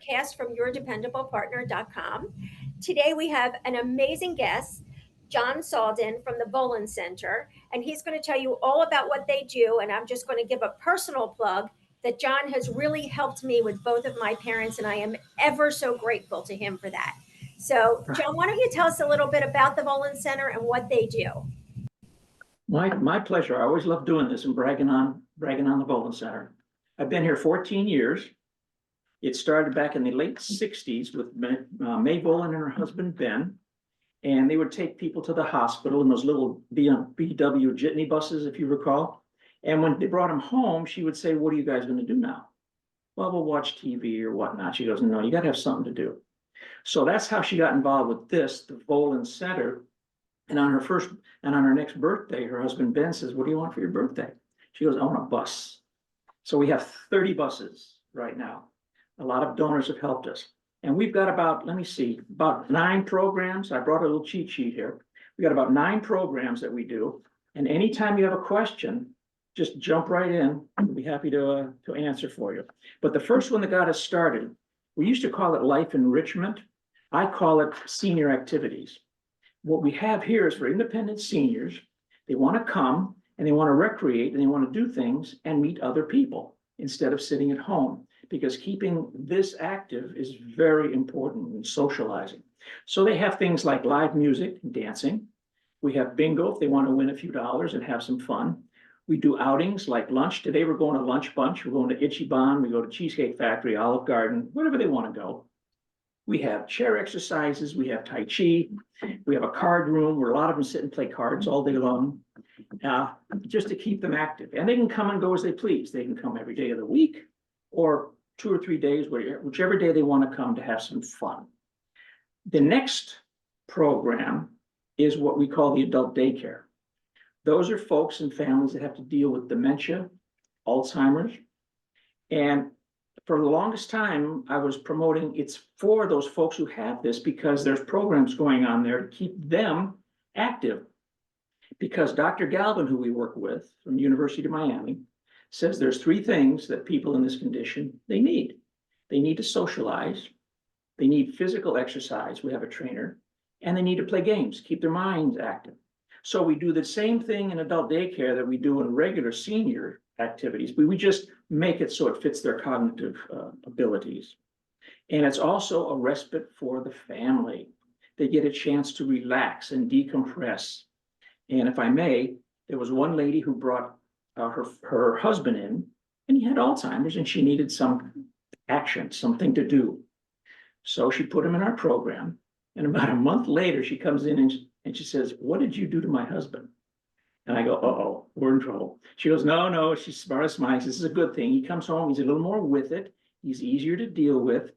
Cast from yourdependablepartner.com. Today we have an amazing guest, John Sawdon from the Volen Center, and he's going to tell you all about what they do. And I'm just going to give a personal plug that John has really helped me with both of my parents, and I am ever so grateful to him for that. So, John, why don't you tell us a little bit about the Volen Center and what they do? My pleasure. I always love doing this and bragging on the Volen Center. I've been here 14 years. It started back in the late 60s with May Volen and her husband Ben, and they would take people to the hospital in those little VW jitney buses, if you recall. And when they brought them home, she would say, "What are you guys going to do now?" "Well, we'll watch TV or whatnot." She goes, "No, you got to have something to do." So that's how she got involved with this, the Volen Center. And on her next birthday, her husband Ben says, "What do you want for your birthday?" She goes, "I want a bus." So we have 30 buses right now. A lot of donors have helped us. And we've got about 9 programs. I brought a little cheat sheet here. We got about 9 programs that we do. And anytime you have a question, just jump right in. We'll be happy to answer for you. But the first one that got us started, we used to call it life enrichment. I call it senior activities. What we have here is for independent seniors. They want to come and they want to recreate and they want to do things and meet other people instead of sitting at home, because keeping this active is very important in socializing. So they have things like live music and dancing. We have bingo if they want to win a few dollars and have some fun. We do outings like lunch. Today we're going to Lunch Bunch. We're going to Ichiban. We go to Cheesecake Factory, Olive Garden, wherever they want to go. We have chair exercises. We have Tai Chi. We have a card room where a lot of them sit and play cards all day long, just to keep them active. And they can come and go as they please. They can come every day of the week or 2 or 3 days, whichever day they want to come to have some fun. The next program is what we call the adult daycare. Those are folks and families that have to deal with dementia, Alzheimer's. And for the longest time, I was promoting it's for those folks who have this, because there's programs going on there to keep them active. Because Dr. Galvin, who we work with from the University of Miami, says there's 3 things that people in this condition, they need. They need to socialize, they need physical exercise, we have a trainer, and they need to play games, keep their minds active. So we do the same thing in adult daycare that we do in regular senior activities, but we just make it so it fits their cognitive abilities. And it's also a respite for the family. They get a chance to relax and decompress. And if I may, there was one lady who brought her husband in, and he had Alzheimer's, and she needed some action, something to do. So she put him in our program, and about a month later, she comes in and she says, "What did you do to my husband?" And I go, "Uh-oh, we're in trouble." She goes, No, she's smart as mice. This is a good thing. He comes home, he's a little more with it. He's easier to deal with.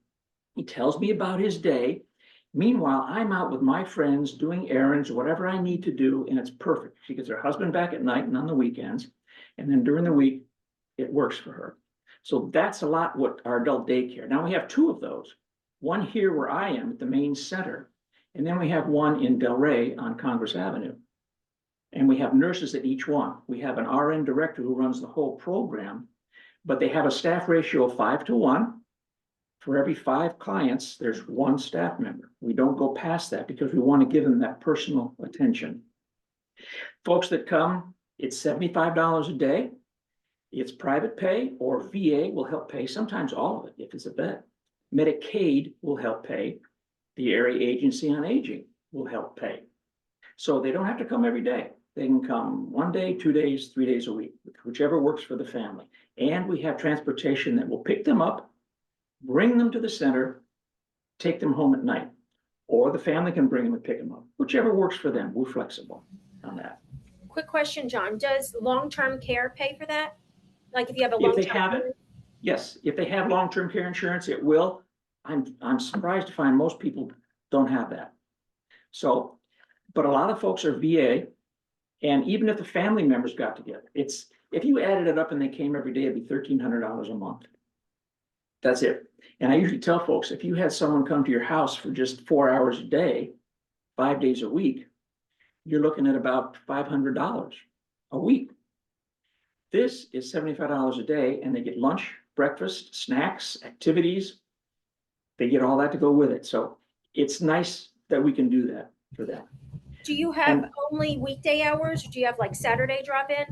He tells me about his day. Meanwhile, I'm out with my friends doing errands, whatever I need to do, and it's perfect. She gets her husband back at night and on the weekends. And then during the week, it works for her. So that's a lot what our adult daycare. Now we have 2 of those. One here where I am at the main center. And then we have one in Delray on Congress Avenue. And we have nurses at each one. We have an RN director who runs the whole program, but they have a staff ratio of 5 to 1. For every 5 clients, there's 1 staff member. We don't go past that because we want to give them that personal attention. Folks that come, it's $75 a day. It's private pay, or VA will help pay, sometimes all of it if it's a vet. Medicaid will help pay. The Area Agency on Aging will help pay. So they don't have to come every day. They can come 1 day, 2 days, 3 days a week, whichever works for the family. And we have transportation that will pick them up, bring them to the center, take them home at night. Or the family can bring them and pick them up, whichever works for them. We're flexible on that. Quick question, John. Does long-term care pay for that? Like if you have a If they have it, yes. If they have long-term care insurance, it will. I'm surprised to find most people don't have that. So, but a lot of folks are VA, and even if the family members got together, if you added it up and they came every day, it'd be $1,300 a month. That's it. And I usually tell folks, if you had someone come to your house for just 4 hours a day, 5 days a week, you're looking at about $500 a week. This is $75 a day, and they get lunch, breakfast, snacks, activities. they get all that to go with it. So it's nice that we can do that for them. Do you have only weekday hours, or do you have like Saturday drop-in?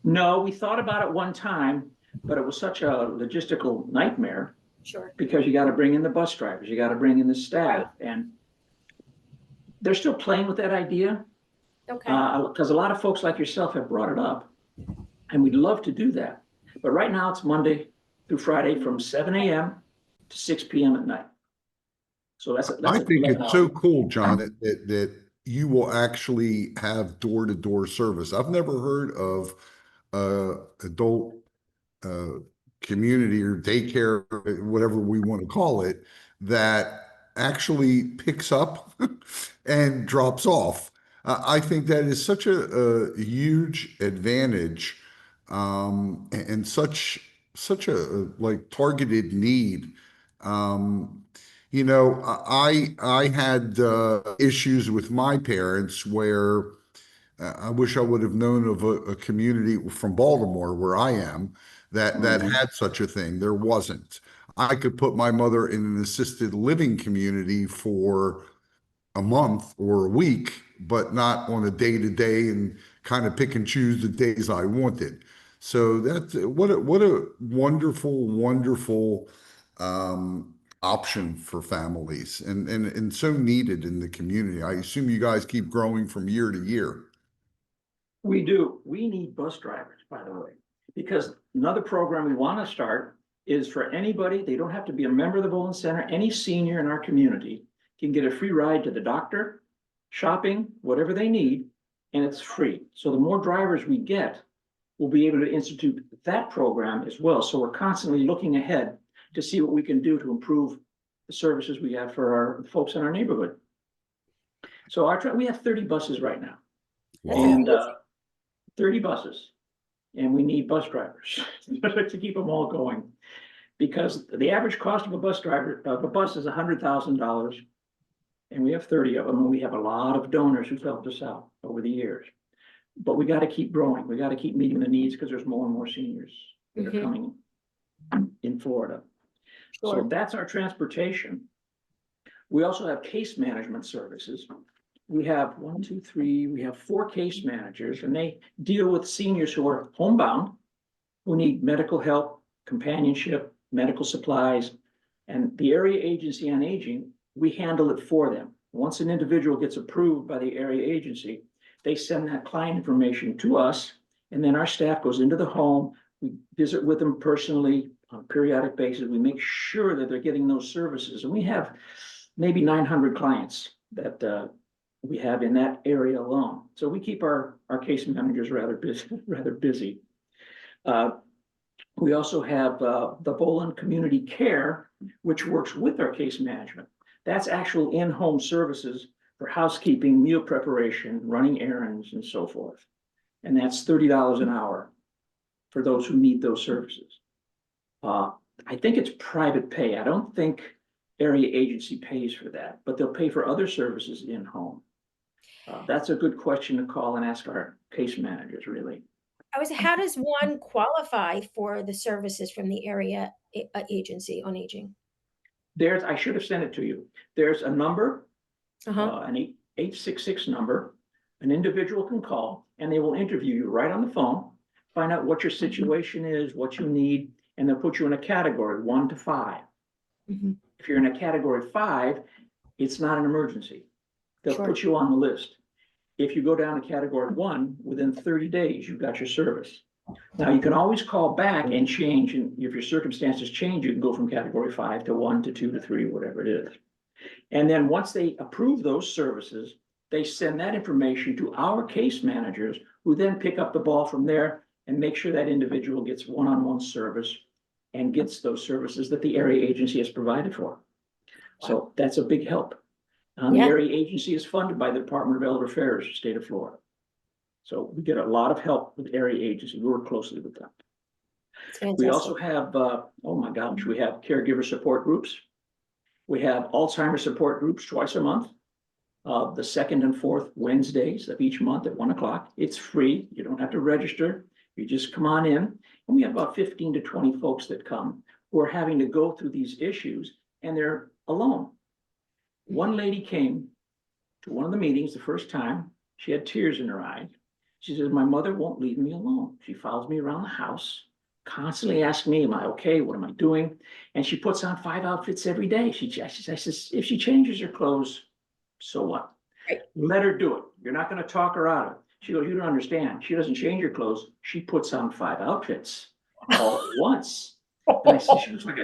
No, we thought about it one time, but it was such a logistical nightmare Sure. because you got to bring in the bus drivers, you got to bring in the staff, and they're still playing with that idea. Okay. Because a lot of folks like yourself have brought it up, and we'd love to do that. But right now it's Monday through Friday from 7 a.m. to 6 p.m. at night. So that's I think it's so cool, John, that you will actually have door-to-door service. I've never heard of adult community or daycare, whatever we want to call it, that actually picks up and drops off. I think that is such a huge advantage, and such a like targeted need. You know, I had issues with my parents where I wish I would have known of a community from Baltimore where I am that had such a thing. There wasn't. I could put my mother in an assisted living community for a month or a week, but not on a day-to-day, and kind of pick and choose the days I wanted. So that's what a wonderful, wonderful option for families, and so needed in the community. I assume you guys keep growing from year to year. We do. We need bus drivers, by the way, because another program we want to start is for anybody. They don't have to be a member of the Volen Center. Any senior in our community can get a free ride to the doctor, shopping, whatever they need, and it's free. So the more drivers we get, we'll be able to institute that program as well. So we're constantly looking ahead to see what we can do to improve the services we have for our folks in our neighborhood. So we have 30 buses right now. Wow. And 30 buses, and we need bus drivers to keep them all going, because the average cost of a bus is $100,000, and we have 30 of them, and we have a lot of donors who've helped us out over the years. But we got to keep growing. We got to keep meeting the needs, because there's more and more seniors that are coming in Florida. Sure. So that's our transportation. We also have case management services. We have we have 4 case managers, and they deal with seniors who are homebound, who need medical help, companionship, medical supplies, and the area agency on aging, we handle it for them. Once an individual gets approved by the area agency, they send that client information to us, and then our staff goes into the home. We visit with them personally on a periodic basis. We make sure that they're getting those services, and we have maybe 900 clients that we have in that area alone. So we keep our case managers rather busy. We also have the Volen Community Care, which works with our case management. That's actual in-home services for housekeeping, meal preparation, running errands, and so forth. And that's $30 an hour for those who need those services. I think it's private pay. I don't think area agency pays for that, but they'll pay for other services in-home. That's a good question to call and ask our case managers, really. How does one qualify for the services from the area agency on aging? I should have sent it to you. There's a number, an 866 number, an individual can call, and they will interview you right on the phone, find out what your situation is, what you need, and they'll put you in a category 1 to 5. If you're in a category 5, it's not an emergency. They'll put you on the list. If you go down to category 1, within 30 days, you've got your service. Now, you can always call back and change, and if your circumstances change, you can go from category 5 to 1 to 2 to 3, whatever it is. And then once they approve those services, they send that information to our case managers, who then pick up the ball from there and make sure that individual gets one-on-one service and gets those services that the area agency has provided for. So that's a big help. The area agency is funded by the Department of Elder Affairs, state of Florida. So we get a lot of help with the area agency. We work closely with them. We also have, oh my gosh, we have caregiver support groups. We have Alzheimer's support groups twice a month, the 2nd and 4th Wednesdays of each month at 1 o'clock. It's free. You don't have to register. You just come on in. And we have about 15 to 20 folks that come who are having to go through these issues and they're alone. One lady came to one of the meetings the first time. She had tears in her eyes. She says, my mother won't leave me alone. She follows me around the house, constantly asks me, am I okay? What am I doing? And she puts on 5 outfits every day. I says, if she changes her clothes, so what? Right. Let her do it. You're not going to talk her out of it. She goes, you don't understand. She doesn't change her clothes. She puts on 5 outfits all at once. And I said, she looks like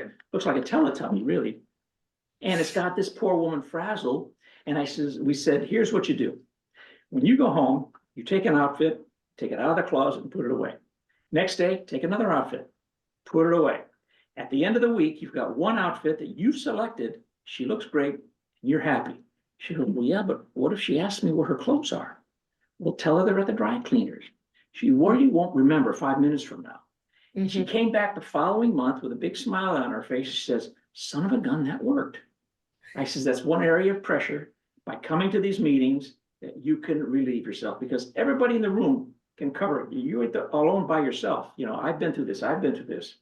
a Teletubby, really. And it's got this poor woman frazzled. And we said, here's what you do. When you go home, you take an outfit, take it out of the closet and put it away. Next day, take another outfit, put it away. At the end of the week, you've got one outfit that you've selected. She looks great, and you're happy. She goes, well, yeah, but what if she asks me where her clothes are? Well, tell her they're at the dry cleaners. She really won't remember 5 minutes from now. Mm-hmm. She came back the following month with a big smile on her face. She says, son of a gun, that worked. I says, that's one area of pressure. By coming to these meetings, that you can relieve yourself, because everybody in the room can cover it. You're alone by yourself. You know, I've been through this.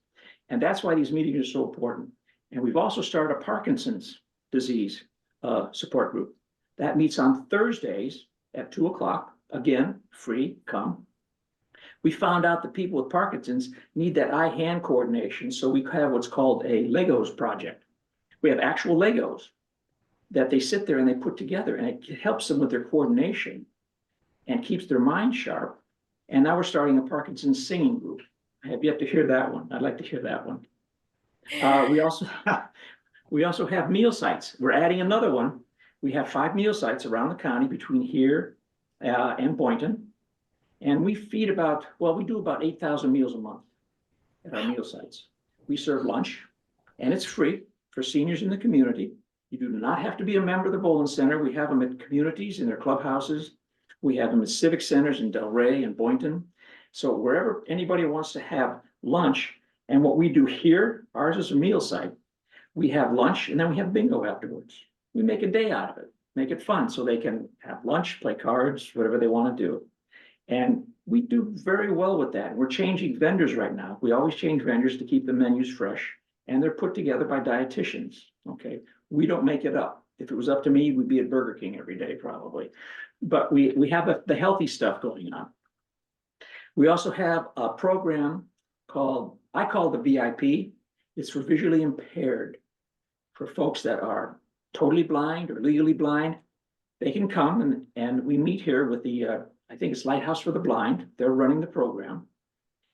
And that's why these meetings are so important. And we've also started a Parkinson's disease support group that meets on Thursdays at 2 o'clock. Again, free, come. We found out that people with Parkinson's need that eye-hand coordination. So we have what's called a Legos project. We have actual Legos that they sit there and they put together, and it helps them with their coordination and keeps their mind sharp. And now we're starting a Parkinson's singing group. I have yet to hear that one. I'd like to hear that one. We also have meal sites. We're adding another one. We have 5 meal sites around the county between here and Boynton. And we feed we do about 8,000 meals a month at our meal sites. We serve lunch, and it's free for seniors in the community. You do not have to be a member of the Volen Center. We have them at communities in their clubhouses. We have them at civic centers in Delray and Boynton. So wherever anybody wants to have lunch, and what we do here, ours is a meal site. We have lunch, and then we have bingo afterwards. We make a day out of it, make it fun, so they can have lunch, play cards, whatever they want to do. And we do very well with that. We're changing vendors right now. We always change vendors to keep the menus fresh, and they're put together by dietitians, okay? We don't make it up. If it was up to me, we'd be at Burger King every day, probably. But we have the healthy stuff going on. We also have a program I call the VIP. It's for visually impaired, for folks that are totally blind or legally blind. They can come and we meet here with the, I think it's Lighthouse for the Blind. They're running the program.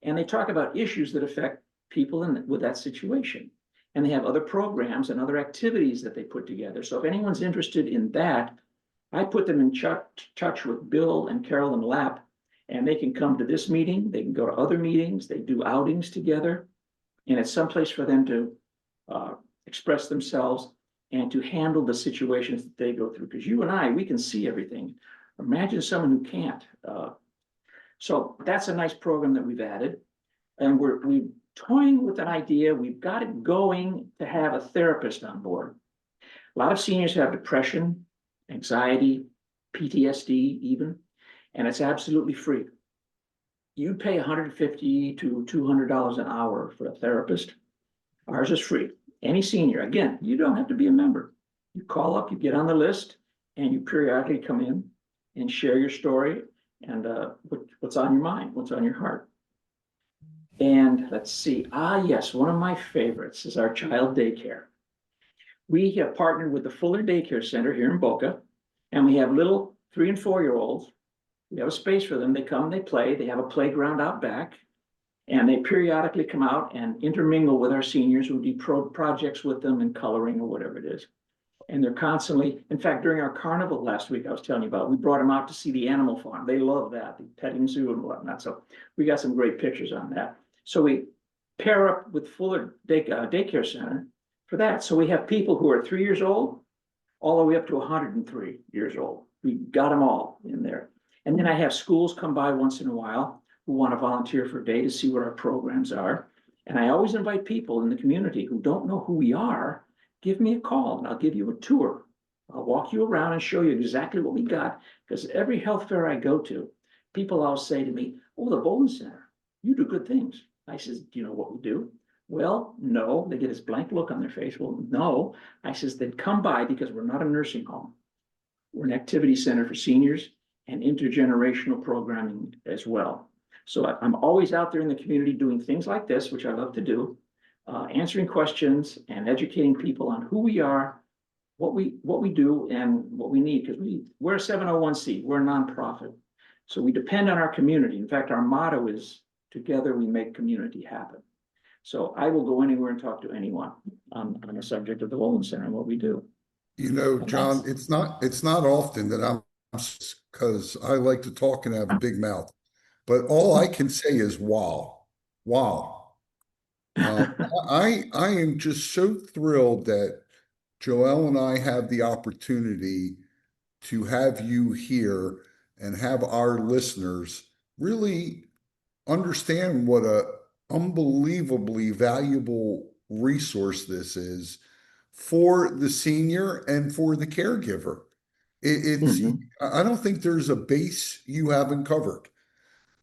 And they talk about issues that affect people with that situation. And they have other programs and other activities that they put together. So if anyone's interested in that, I put them in touch with Bill and Carolyn Lapp, and they can come to this meeting. They can go to other meetings. They do outings together. And it's someplace for them to express themselves and to handle the situations that they go through. Because you and I, we can see everything. Imagine someone who can't. So that's a nice program that we've added. And we're toying with an idea. We've got it going to have a therapist on board. A lot of seniors have depression, anxiety, PTSD even, and it's absolutely free. You pay $150 to $200 an hour for a therapist. Ours is free. Any senior, again, you don't have to be a member. You call up, you get on the list, and you periodically come in and share your story and what's on your mind, what's on your heart. And let's see, yes, one of my favorites is our child daycare. We have partnered with the Fuller Daycare Center here in Boca, and we have little 3 and 4-year-olds. We have a space for them. They come, they play, they have a playground out back, and they periodically come out and intermingle with our seniors who do projects with them and coloring or whatever it is. And they're constantly, in fact, during our carnival last week, I was telling you about, we brought them out to see the animal farm. They love that, the petting zoo and whatnot. So we got some great pictures on that. So we pair up with Fuller Daycare Center for that. So we have people who are 3 years old, all the way up to 103 years old. We got them all in there. And then I have schools come by once in a while who want to volunteer for a day to see what our programs are. And I always invite people in the community who don't know who we are. Give me a call and I'll give you a tour. I'll walk you around and show you exactly what we got. Because every health fair I go to, people always say to me, oh, the Volen Center, you do good things. I says, do you know what we do? Well, no, they get this blank look on their face. Well, no, I says, then come by because we're not a nursing home. We're an activity center for seniors and intergenerational programming as well. So I'm always out there in the community doing things like this, which I love to do, answering questions and educating people on who we are, what we do, and what we need, because we're a 701c, we're a nonprofit. So we depend on our community. In fact, our motto is, together we make community happen. So I will go anywhere and talk to anyone on the subject of the Volen Center and what we do. You know, John, it's not often that I'm, because I like to talk and have a big mouth, but all I can say is wow, wow. I am just so thrilled that Joelle and I have the opportunity to have you here and have our listeners really understand what a unbelievably valuable resource this is for the senior and for the caregiver. It's I don't think there's a base you haven't covered.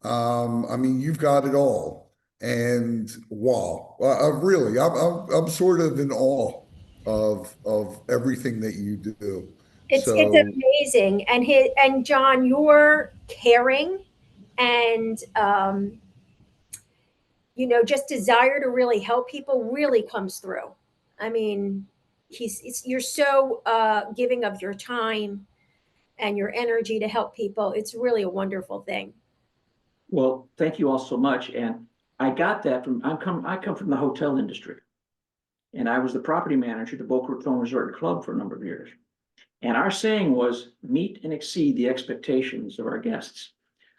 I mean, you've got it all, and wow, really, I'm sort of in awe of everything that you do. It's So amazing. And John, you're caring and just desire to really help people really comes through. I mean, you're so giving of your time and your energy to help people. It's really a wonderful thing. Well, thank you all so much. And I got that I come from the hotel industry. And I was the property manager at the Boca Raton Resort and Club for a number of years. And our saying was meet and exceed the expectations of our guests.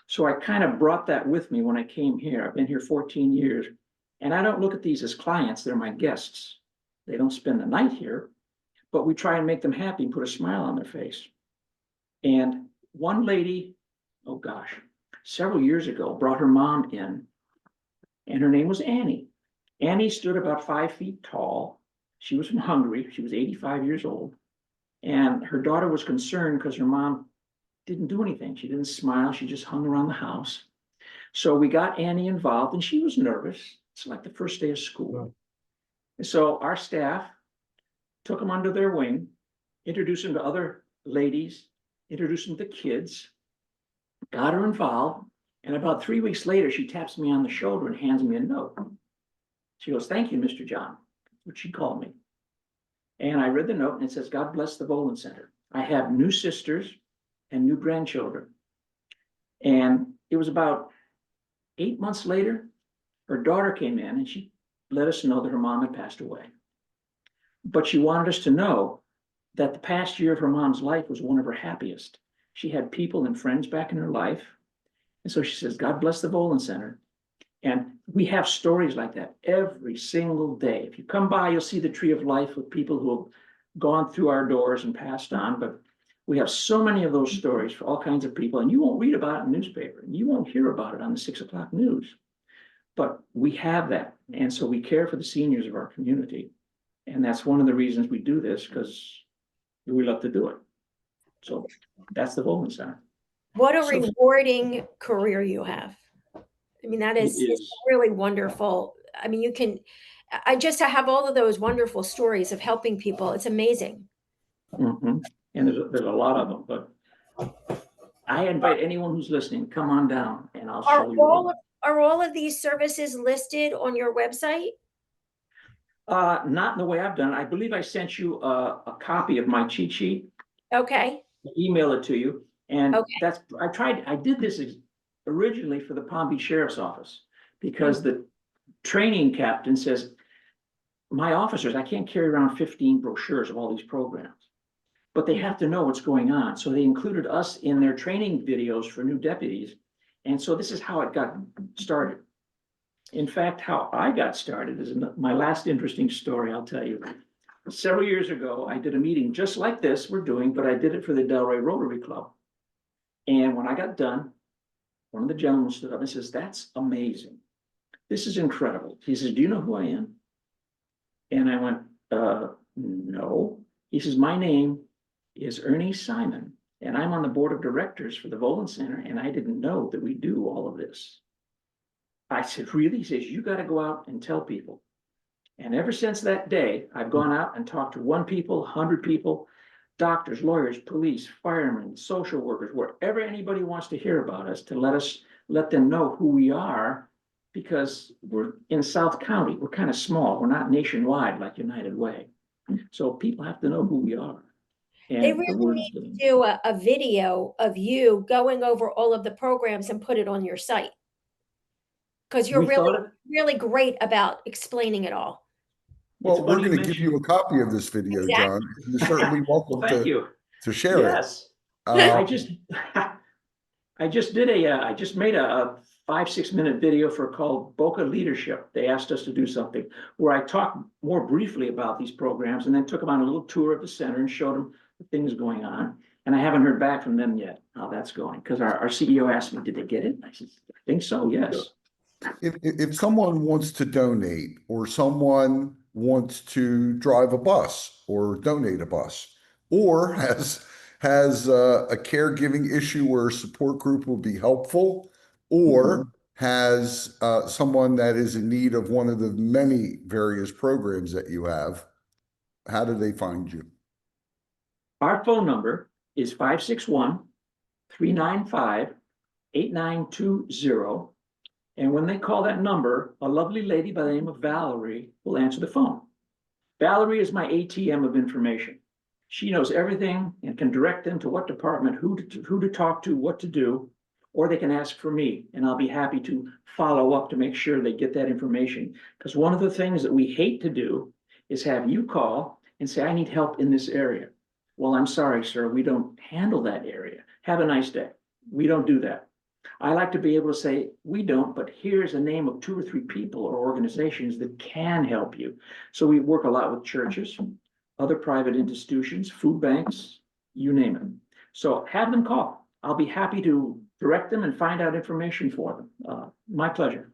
So I kind of brought that with me when I came here. I've been here 14 years, and I don't look at these as clients, they're my guests. They don't spend the night here, but we try and make them happy and put a smile on their face. And one lady, oh gosh, several years ago, brought her mom in, and her name was Annie. Annie stood about 5 feet tall. She was from Hungary. She was 85 years old. And her daughter was concerned because her mom didn't do anything. She didn't smile. She just hung around the house. So we got Annie involved, and she was nervous. It's like the first day of school. And so our staff took them under their wing, introduced them to other ladies, introduced them to kids, got her involved. And about 3 weeks later, she taps me on the shoulder and hands me a note. She goes, "Thank you, Mr. John," which she called me. And I read the note, and it says, "God bless the Volen Center. I have new sisters and new grandchildren." And it was about 8 months later, her daughter came in and she let us know that her mom had passed away. But she wanted us to know that the past year of her mom's life was one of her happiest. She had people and friends back in her life. And so she says, "God bless the Volen Center." And we have stories like that every single day. If you come by, you'll see the tree of life with people who have gone through our doors and passed on. But we have so many of those stories for all kinds of people, and you won't read about it in the newspaper, and you won't hear about it on the 6 o'clock news. But we have that, and so we care for the seniors of our community. And that's one of the reasons we do this, because we love to do it. So that's the Volen Center. What a rewarding career you have. I mean, that is really wonderful. I mean, I just have all of those wonderful stories of helping people. It's amazing. And there's a lot of them, but I invite anyone who's listening, come on down and I'll show you. Are all of these services listed on your website? Not in the way I've done. I believe I sent you a copy of my cheat sheet. Okay. Email it to you. And okay. I did this originally for the Palm Beach Sheriff's Office, because the training captain says, my officers, I can't carry around 15 brochures of all these programs, but they have to know what's going on. So they included us in their training videos for new deputies. And so this is how it got started. In fact, how I got started is my last interesting story, I'll tell you. Several years ago, I did a meeting just like this we're doing, but I did it for the Delray Rotary Club. And when I got done, one of the gentlemen stood up and says, "That's amazing. This is incredible." He says, "Do you know who I am?" And I went, no. He says, "My name is Ernie Simon, and I'm on the board of directors for the Volen Center, and I didn't know that we do all of this." I said, "Really?" He says, "You got to go out and tell people And ever since that day, I've gone out and talked to 1 people, 100 people, doctors, lawyers, police, firemen, social workers, wherever anybody wants to hear about us, to let them know who we are, because we're in South County. We're kind of small. We're not nationwide like United Way. So people have to know who we are. And They the really word need to do a video of you going over all of the programs and put it on your site. Because you're we really, thought of, really great about explaining it all. Well, we're funny you going to give mention- you a copy of this video, Exactly. John. You're certainly welcome Thank you. to share it. Yes. Uh, I just I just made a 5-6 minute video called Boca Leadership. They asked us to do something where I talked more briefly about these programs and then took them on a little tour of the center and showed them the things going on. And I haven't heard back from them yet how that's going, because our CEO asked me, did they get it? I said, I think so, yes. if someone wants to donate, or someone wants to drive a bus or donate a bus, or has a caregiving issue where a support group will be helpful, or has someone that is in need of one of the many various programs that you have, how do they find you? Our phone number is 561-395-8920. And when they call that number, a lovely lady by the name of Valerie will answer the phone. Valerie is my ATM of information. She knows everything and can direct them to what department, who to talk to, what to do, or they can ask for me, and I'll be happy to follow up to make sure they get that information. Because one of the things that we hate to do is have you call and say, I need help in this area. Well, I'm sorry, sir, we don't handle that area. Have a nice day. We don't do that. I like to be able to say, we don't, but here's a name of 2 or 3 people or organizations that can help you. So we work a lot with churches, other private institutions, food banks, you name it. So have them call. I'll be happy to direct them and find out information for them. My pleasure.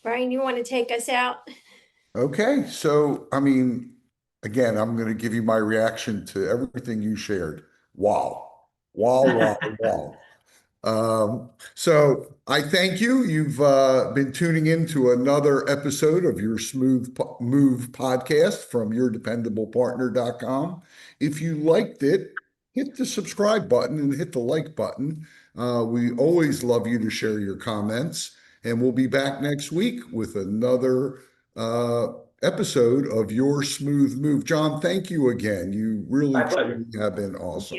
Brian, you want to take us out? Okay, so I mean, again, I'm going to give you my reaction to everything you shared. Wow. Wow, wow, wow. So I thank you. You've been tuning in to another episode of your Move podcast from yourdependablepartner.com. If you liked it, hit the subscribe button and hit the like button. We always love you to share your comments, and we'll be back next week with another episode of Your Smooth Move. John, thank you again. You really My pleasure. truly have been awesome.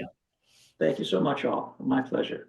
Thank you so much, all. My pleasure.